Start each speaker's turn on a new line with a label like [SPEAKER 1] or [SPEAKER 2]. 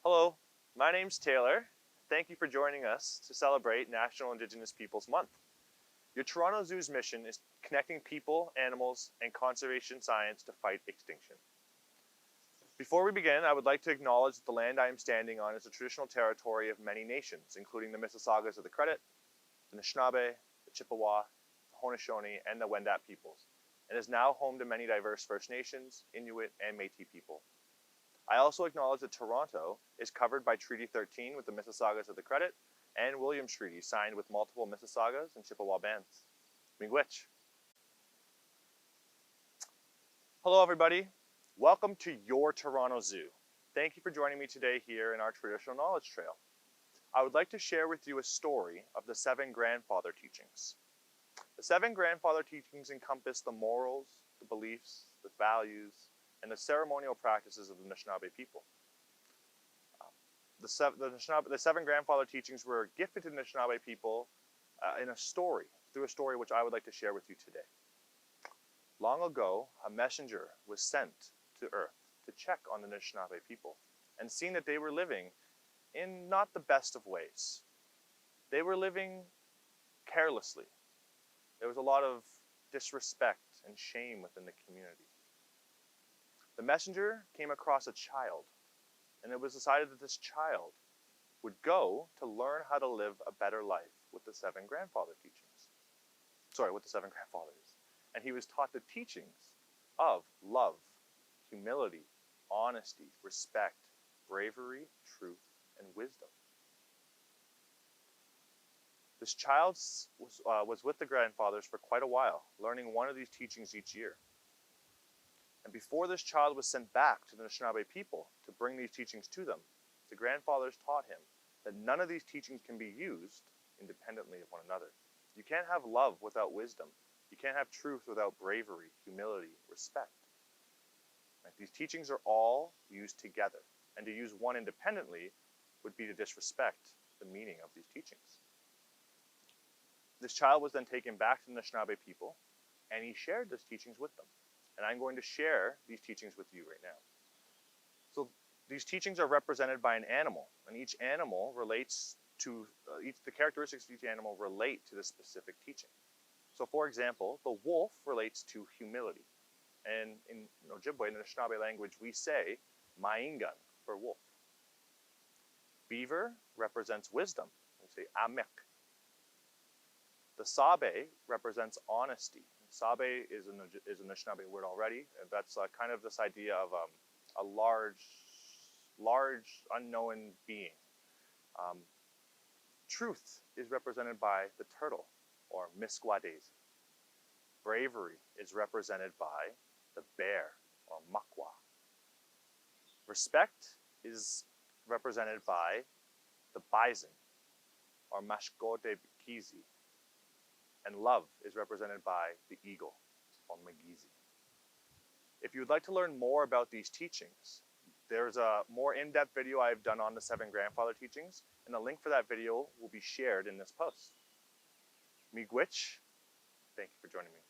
[SPEAKER 1] Hello, my name's Taylor. Thank you for joining us to celebrate National Indigenous Peoples Month. Your Toronto Zoo's mission is connecting people, animals, and conservation science to fight extinction. Before we begin, I would like to acknowledge that the land I am standing on is the traditional territory of many nations, including the Mississaugas of the Credit, the Anishinaabe, the Chippewa, the Haudenosaunee, and the Wendat peoples, and is now home to many diverse First Nations, Inuit, and Métis people. I also acknowledge that Toronto is covered by Treaty 13 with the Mississaugas of the Credit and Williams Treaty signed with multiple Mississaugas and Chippewa bands. Miigwech. Hello everybody, welcome to your Toronto Zoo. Thank you for joining me today here in our traditional knowledge trail. I would like to share with you a story of the 7 grandfather teachings. The 7 grandfather teachings encompass the morals, the beliefs, the values, and the ceremonial practices of the Anishinaabe people. The 7 grandfather teachings were gifted to the Anishinaabe people through a story which I would like to share with you today. Long ago, a messenger was sent to Earth to check on the Anishinaabe people and seeing that they were living in not the best of ways. They were living carelessly. There was a lot of disrespect and shame within the community. The messenger came across a child, and it was decided that this child would go to learn how to live a better life with the 7 grandfathers. And he was taught the teachings of love, humility, honesty, respect, bravery, truth, and wisdom. This child was with the grandfathers for quite a while, learning one of these teachings each year. And before this child was sent back to the Anishinaabe people to bring these teachings to them, the grandfathers taught him that none of these teachings can be used independently of one another. You can't have love without wisdom. You can't have truth without bravery, humility, respect. Right? These teachings are all used together, and to use one independently would be to disrespect the meaning of these teachings. This child was then taken back to the Anishinaabe people, and he shared these teachings with them. And I'm going to share these teachings with you right now. So these teachings are represented by an animal, and each animal relates to, the characteristics of each animal relate to the specific teaching. So for example, the wolf relates to humility. And in Ojibwe, in the Anishinaabe language, we say maingan for wolf. Beaver represents wisdom. We say amek. The sabe represents honesty. Sabe is an Anishinaabe word already, and that's kind of this idea of a large unknown being. Truth is represented by the turtle, or Misquadesi. Bravery is represented by the bear, or Makwa. Respect is represented by the bison, or Mashkodekizi. And love is represented by the eagle, or Magizi. If you would like to learn more about these teachings, there's a more in-depth video I've done on the 7 grandfather teachings, and the link for that video will be shared in this post. Miigwech, thank you for joining me.